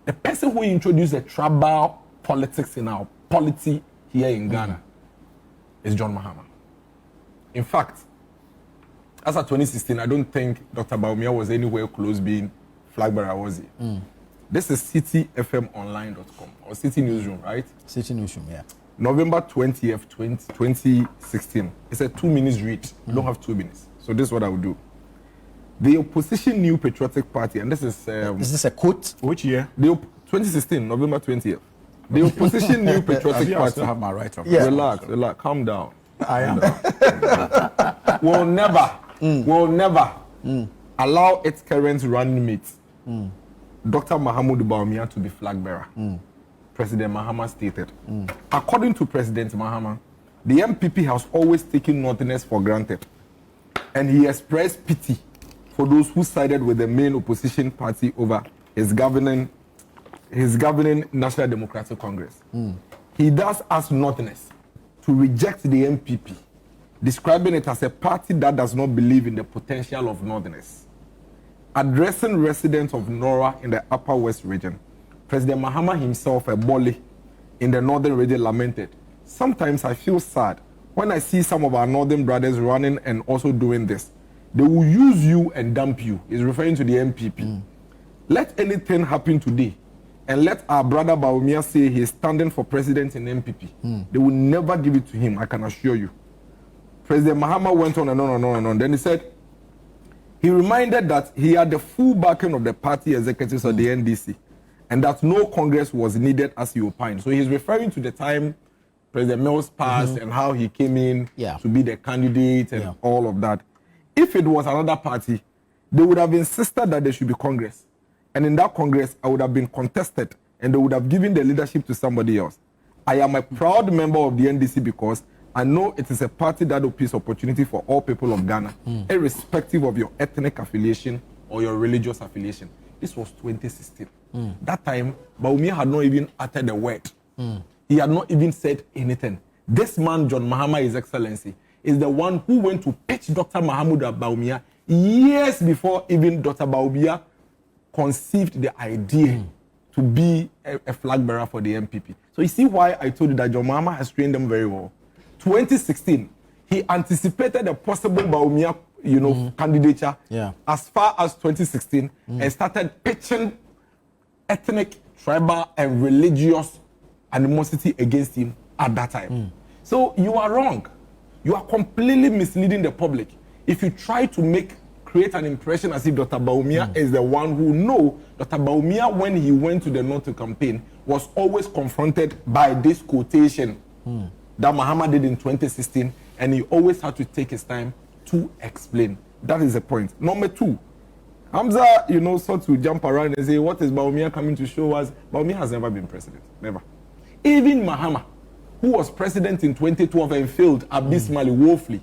The person who introduced the tribal politics in our polity here in Ghana is John Mahama. In fact, as of 2016, I don't think Dr. Bawumia was anywhere close being flag bearer, was he? This is cityfmonline.com or City Newsroom, right? City Newsroom, yeah. November 20th, 2016. It's a 2 minutes read. I don't have 2 minutes. So this is what I will do. The opposition New Patriotic Party, and this is this a quote? Which year? 2016, November 20th. The opposition New Patriotic Party. I have my right of Relax, calm down. I am. Will never allow its current running mate, Dr. Mahama Bawumia, to be flag bearer. President Mahama stated. According to President Mahama, the MPP has always taken Northerners for granted, and he expressed pity for those who sided with the main opposition party over his governing National Democratic Congress. He does ask Northerners to reject the MPP, describing it as a party that does not believe in the potential of Northerners. Addressing residents of Nora in the Upper West region, President Mahama himself, a Bole in the Northern region, lamented, "Sometimes I feel sad when I see some of our Northern brothers running and also doing this. They will use you and dump you." He's referring to the MPP. Let anything happen today, and let our brother Bawumia say he is standing for president in MPP. They will never give it to him, I can assure you. President Mahama went on and on and on and on. Then he said, he reminded that he had the full backing of the party executives of the NDC, and that no Congress was needed as he opined. So he's referring to the time President Mills passed and how he came in to be the candidate and all of that. If it was another party, they would have insisted that there should be Congress. And in that Congress, I would have been contested and they would have given the leadership to somebody else. I am a proud member of the NDC because I know it is a party that opens opportunity for all people of Ghana, irrespective of your ethnic affiliation or your religious affiliation. This was 2016. That time, Bawumia had not even uttered a word. He had not even said anything. This man, John Mahama, His Excellency, is the one who went to pitch Dr. Mahama Bawumia years before even Dr. Bawumia conceived the idea to be a flag bearer for the MPP. So you see why I told you that John Mahama has trained them very well. 2016, he anticipated a possible Bawumia, candidature as far as 2016 and started pitching ethnic, tribal, and religious animosity against him at that time. So you are wrong. You are completely misleading the public if you try to create an impression as if Dr. Bawumia is the one who Dr. Bawumia, when he went to the North to campaign, was always confronted by this quotation that Mahama did in 2016, and he always had to take his time to explain. That is the point. Number two, Hamza, sought to jump around and say, what is Bawumia coming to show us? Bawumia has never been president. Never. Even Mahama, who was president in 2012 and failed abysmally, woefully.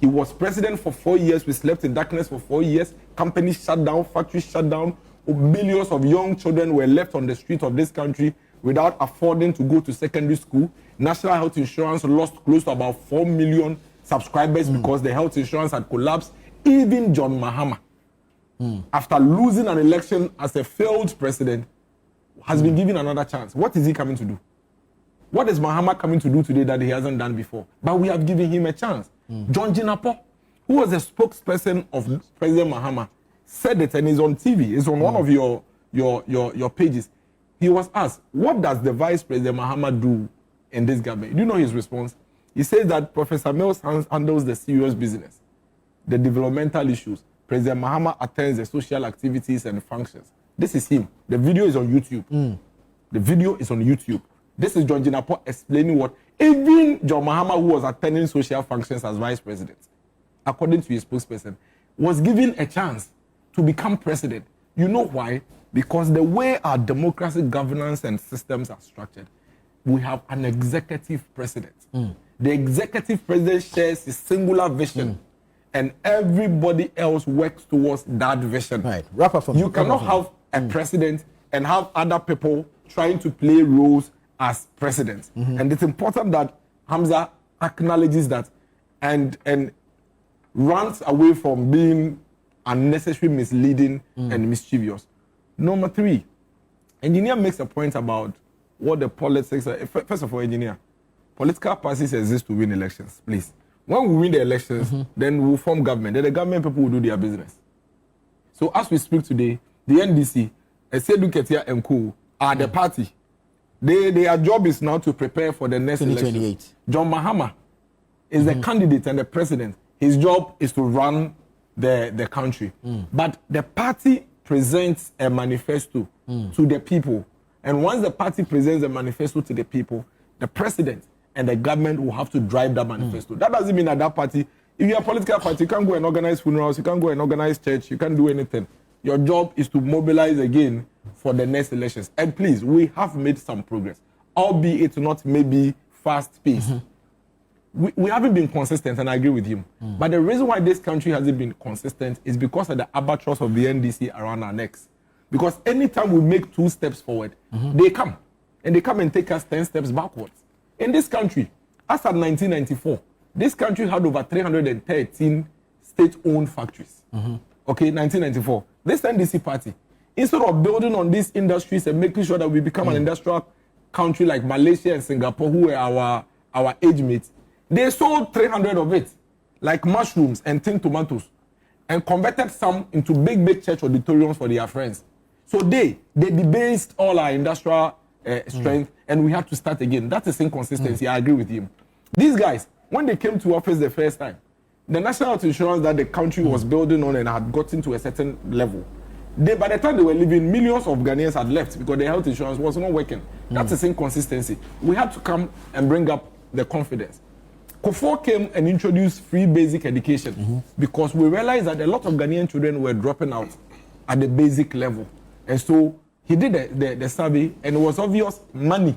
He was president for 4 years. We slept in darkness for 4 years. Companies shut down, factories shut down. Millions of young children were left on the street of this country without affording to go to secondary school. National health insurance lost close to about 4 million subscribers because the health insurance had collapsed. Even John Mahama, after losing an election as a failed president, has been given another chance. What is he coming to do? What is Mahama coming to do today that he hasn't done before? But we have given him a chance. John Jinapo, who was the spokesperson of President Mahama, said it, and he's on TV. It's on one of your pages. He was asked, what does the Vice President Mahama do in this government? Do you know his response? He says that Professor Mills handles the serious business, the developmental issues. President Mahama attends the social activities and functions. This is him. The video is on YouTube. The video is on YouTube. This is John Jinapo explaining what even John Mahama, who was attending social functions as vice president, according to his spokesperson, was given a chance to become president. You know why? Because the way our democratic governance and systems are structured, we have an executive president. The executive president shares a singular vision, and everybody else works towards that vision. Right. Wrap up from you cannot have a president and have other people trying to play roles as president. And it's important that Hamza acknowledges that and runs away from being unnecessary, misleading, and mischievous. Number three, Engineer makes a point about what the politics are. First of all, engineer, political parties exist to win elections, please. When we win the elections, then we'll form government. Then the government people will do their business. So as we speak today, the NDC, Sedu Ketia and Co are the party. Their job is now to prepare for the next election. John Mahama is the candidate and the president. His job is to run the country. But the party presents a manifesto to the people. And once the party presents a manifesto to the people, the president and the government will have to drive that manifesto. That doesn't mean that party, if you're a political party, you can't go and organize funerals, you can't go and organize church, you can't do anything. Your job is to mobilize again for the next elections. And please, we have made some progress, albeit not maybe fast-paced. We haven't been consistent, and I agree with him. But the reason why this country hasn't been consistent is because of the albatross of the NDC around our necks. Because anytime we make 2 steps forward, they come. And they come and take us 10 steps backwards. In this country, as at 1994, this country had over 313 state-owned factories. Okay, 1994. This NDC party, instead of building on these industries and making sure that we become an industrial country like Malaysia and Singapore, who were our age mates, they sold 300 of it, like mushrooms and tin tomatoes, and converted some into big church auditoriums for their friends. So they debased all our industrial strength, and we had to start again. That is inconsistency. I agree with him. These guys, when they came to office the first time, the national health insurance that the country was building on and had gotten to a certain level, by the time they were leaving, millions of Ghanaians had left because their health insurance was not working. That is inconsistency. We had to come and bring up the confidence. Kufuor came and introduced free basic education because we realized that a lot of Ghanaian children were dropping out at the basic level. And so he did the survey, and it was obvious money,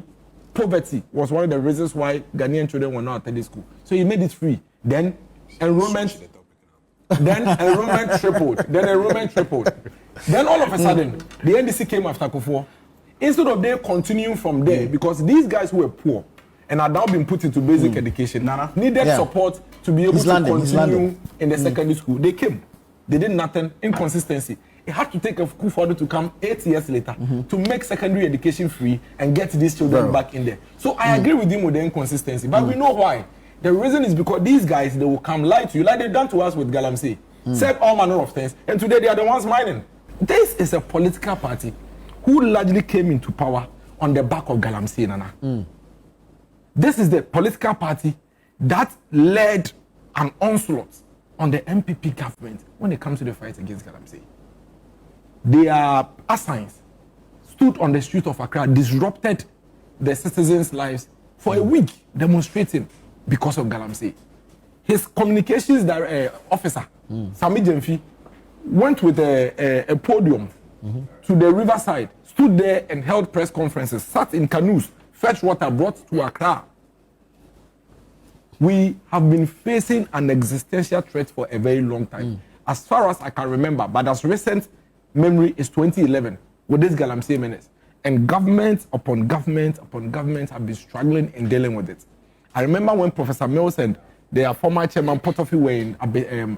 poverty was one of the reasons why Ghanaian children were not attending school. So he made it free. Then enrollment tripled. Then all of a sudden, the NDC came after Kufuor. Instead of they continuing from there, because these guys who were poor and are now being put into basic education, needed support to be able to continue in the secondary school. They came. They did nothing. Inconsistency. It had to take a Kufuor to come 8 years later to make secondary education free and get these children back in there. So I agree with him with the inconsistency. But we know why. The reason is because these guys, they will come lie to you like they've done to us with Galamsey. Said all manner of things. And today they are the ones mining. This is a political party who largely came into power on the back of Galamsey, Nana. This is the political party that led an onslaught on the MPP government when it comes to the fight against Galamsey. Their assigns stood on the street of Accra, disrupted the citizens' lives for a week, demonstrating because of Galamsey. His communications officer, Sami Jemfi, went with a podium to the riverside, stood there and held press conferences, sat in canoes, fetched water, brought to Accra. We have been facing an existential threat for a very long time. As far as I can remember, but as recent memory is 2011 with this Galamsey menace. And government upon government upon government have been struggling in dealing with it. I remember when Professor Mills and their former chairman Potofi were in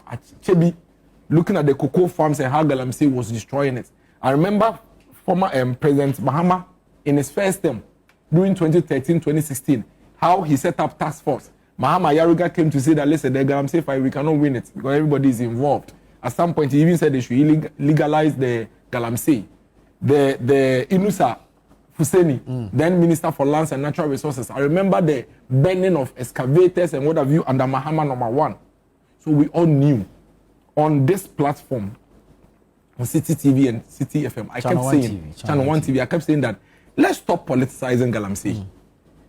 at Chebi, looking at the cocoa farms and how Galamsey was destroying it. I remember former President Mahama in his first term during 2013-2016, how he set up task force. Mahama Yaruga came to say that, listen, the Galamsey fight, we cannot win it because everybody is involved. At some point, he even said they should legalize the Galamsey. The Inusa Fuseni, then Minister for Lands and Natural Resources. I remember the burning of excavators and what have you under Mahama #1. So we all knew on this platform, on City TV and City FM, I kept saying, Channel 1 TV, I kept saying that let's stop politicizing Galamsey.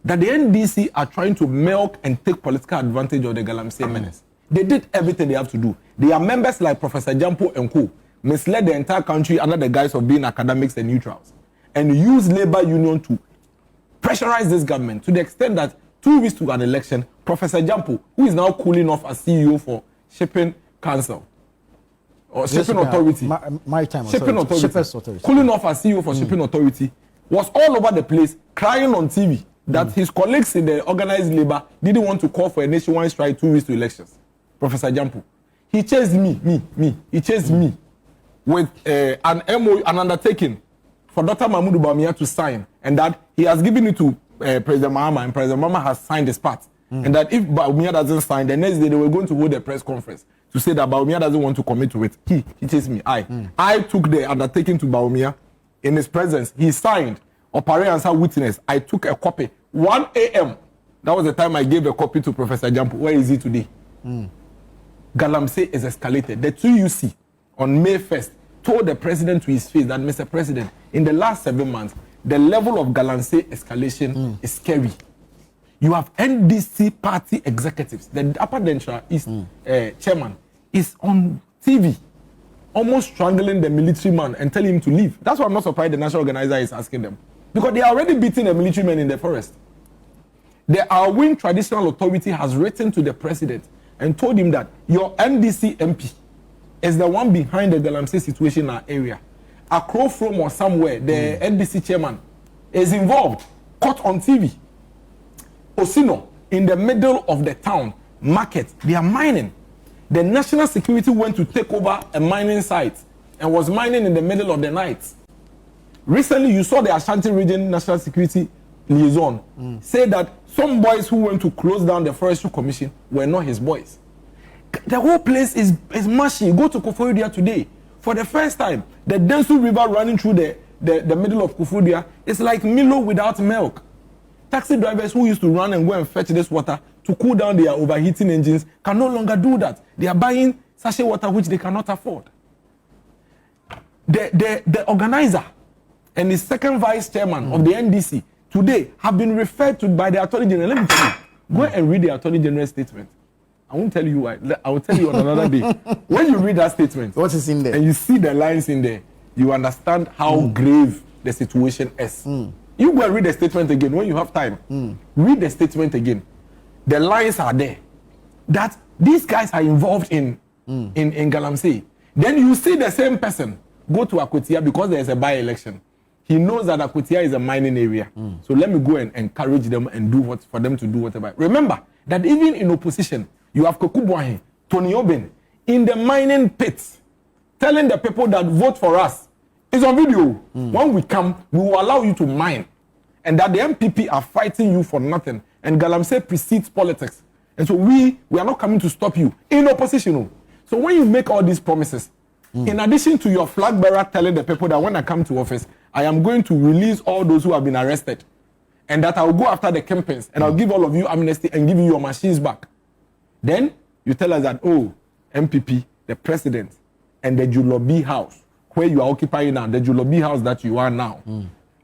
That the NDC are trying to milk and take political advantage of the Galamsey menace. They did everything they have to do. Their members like Professor Jampo and Co. misled the entire country under the guise of being academics and neutrals and use labor union to pressurize this government to the extent that 2 weeks to an election, Professor Jampo, who is now cooling off as CEO for Shipping Council or Shipping Authority, Shipping Authority, cooling off as CEO for Shipping Authority, was all over the place crying on TV that his colleagues in the organized labor didn't want to call for a nationwide strike 2 weeks to elections. Professor Jampo, he chased me. He chased me with an MOU, an undertaking for Dr. Mahmoud Bawumia to sign, and that he has given it to President Mahama, and President Mahama has signed his part. And that if Bawumia doesn't sign, the next day they were going to hold a press conference to say that Bawumia doesn't want to commit to it. He chased me. I took the undertaking to Bawumia in his presence. He signed. Opare answer witness. I took a copy. 1 a.m. That was the time I gave a copy to Professor Jampo. Where is he today? Galamsey is escalated. The 2UC on May 1st told the president to his face that, Mr. President, in the last 7 months, the level of Galamsey escalation is scary. You have NDC party executives. The Upper Dentra East chairman is on TV, almost strangling the military man and telling him to leave. That's why I'm not surprised the national organizer is asking them. Because they are already beating the military men in the forest. The Awin Traditional Authority has written to the president and told him that your NDC MP is the one behind the Galamsey situation in our area. Akro from or somewhere, the NDC chairman is involved, caught on TV. Osino, in the middle of the town, market, they are mining. The national security went to take over a mining site and was mining in the middle of the night. Recently, you saw the Ashanti Region National Security Liaison say that some boys who went to close down the Forestry Commission were not his boys. The whole place is mushy. Go to Koforidua today. For the first time, the Densu River running through the middle of Koforidua is like Milo without milk. Taxi drivers who used to run and go and fetch this water to cool down their overheating engines can no longer do that. They are buying sachet water which they cannot afford. The organizer and the second vice chairman of the NDC today have been referred to by the Attorney General. Let me tell you, go and read the Attorney General's statement. I won't tell you why. I will tell you on another day. When you read that statement, what is in there, and you see the lines in there, you understand how grave the situation is. You go and read the statement again when you have time. Read the statement again. The lines are there. That these guys are involved in Galamsey. Then you see the same person go to Akwatia because there is a by-election. He knows that Akwatia is a mining area. So let me go and encourage them and do what for them to do whatever. Remember that even in opposition, you have Kokubwahi, Tony Oben, in the mining pits, telling the people that vote for us. It's on video. When we come, we will allow you to mine. And that the MPP are fighting you for nothing. And Galamsey precedes politics. And so we are not coming to stop you in opposition. So when you make all these promises, in addition to your flag bearer telling the people that when I come to office, I am going to release all those who have been arrested. And that I will go after the campaigns and I'll give all of you amnesty and give you your machines back. Then you tell us that, oh, MPP, the president, and the Julobi house, where you are occupying now, the Julobi house that you are now,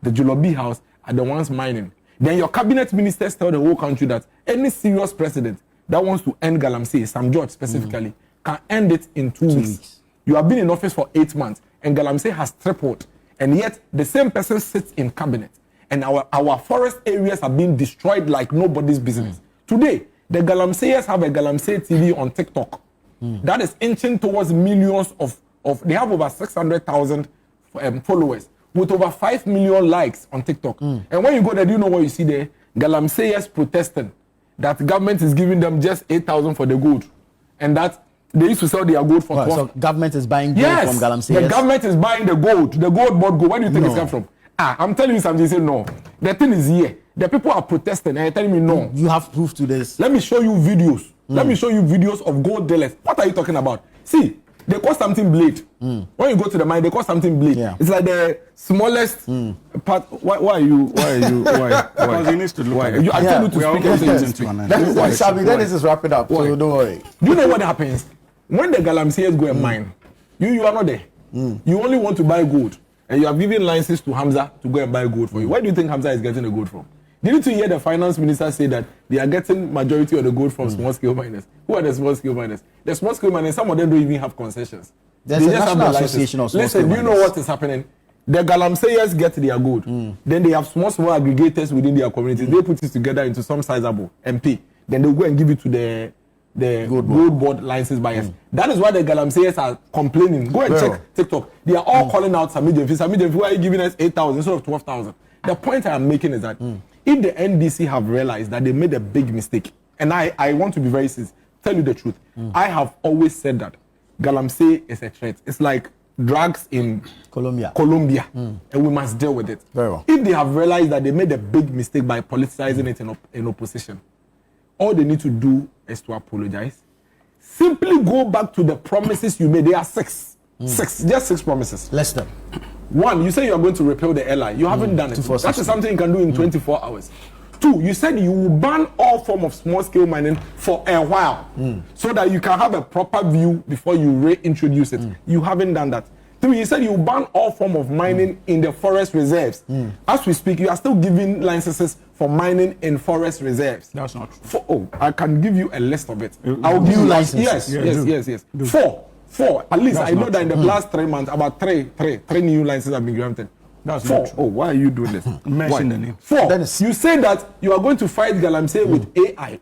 the Julobi house are the ones mining. Then your cabinet ministers tell the whole country that any serious president that wants to end Galamsey, Sam George specifically, can end it in 2 weeks. You have been in office for 8 months, and Galamsey has tripled, and yet the same person sits in cabinet, and our forest areas are being destroyed like nobody's business. Today, the Galamseyers have a Galamsey TV on TikTok. That is inching towards millions of they have over 600,000 followers with over 5 million likes on TikTok. And when you go there, do you know what you see there? Galamseyers protesting that government is giving them just 8,000 for the gold. And that they used to sell their gold for 12. So government is buying gold from Galamseyers? The government is buying the gold. The gold bought gold. Where do you think it's come from? I'm telling you something. You say no. The thing is here. The people are protesting and you're telling me no. You have proof to this. Let me show you videos. Let me show you videos of gold dealers. What are you talking about? See, they call something blade. When you go to the mine, they call something blade. Yeah. It's like the smallest part. Why are you? Because he needs to look at it. I told you to speak everything. Then this is wrap it up. So don't worry. Do you know what happens? When the Galamseyers go and mine, you are not there. You only want to buy gold. And you have given licenses to Hamza to go and buy gold for you. Where do you think Hamza is getting the gold from? Didn't you hear the finance minister say that they are getting majority of the gold from small-scale miners? Who are the small-scale miners? The small-scale miners, some of them don't even have concessions. There's a national association of small-scale Listen, do you know what is happening? The Galamseyers get their gold. Then they have small aggregators within their communities. They put it together into some sizable and pay. Then they go and give it to the gold board license buyers. That is why the Galamseyers are complaining. Go and check TikTok. They are all calling out Sami Jemfi. Sami Jemfi, why are you giving us 8,000 instead of 12,000? The point I am making is that if the NDC have realized that they made a big mistake, and I want to be very serious, tell you the truth, I have always said that Galamsey is a threat. It's like drugs in Colombia. And we must deal with it. Very well. If they have realized that they made a big mistake by politicizing it in opposition, all they need to do is to apologize. Simply go back to the promises you made. There are six, just 6 promises. Less than. 1, you say you are going to repeal the LI. You haven't done it. That is something you can do in 24 hours. 2, you said you will ban all form of small-scale mining for a while, so that you can have a proper view before you reintroduce it. You haven't done that. 3, you said you will ban all form of mining in the forest reserves. As we speak, you are still giving licenses for mining in forest reserves. That's not true. I can give you a list of it. I'll give you licenses. Yes. 4. At least I know that in the last 3 months, about three new licenses have been granted. That's 4. not true. Oh, why are you doing this? Mention the name. 4. Dennis. You say that you are going to fight Galamsey with AI.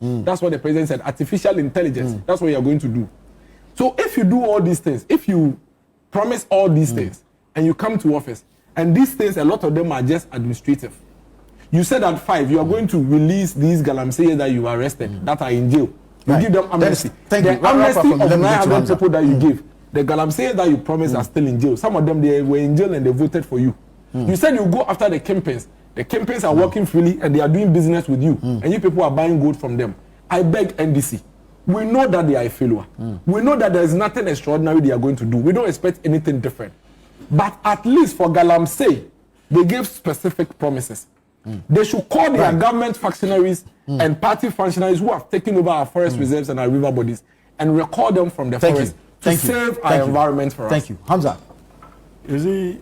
That's what the president said. Artificial intelligence. That's what you are going to do. So if you do all these things, if you promise all these things, and you come to office, and these things, a lot of them are just administrative. You said at 5, you are going to release these Galamsey that you arrested, that are in jail. You give them amnesty. Thank you. The amnesty of 900 people that you give, the Galamsey that you promised are still in jail. Some of them, they were in jail and they voted for you. You said you go after the campaigns. The campaigns are working freely and they are doing business with you. And you people are buying gold from them. I beg NDC. We know that they are a failure. We know that there is nothing extraordinary they are going to do. We don't expect anything different. But at least for Galamsey, they gave specific promises. They should call their government functionaries and party functionaries who have taken over our forest reserves and our river bodies and recall them from the forest to save our environment for us. Thank you. Hamza. You see,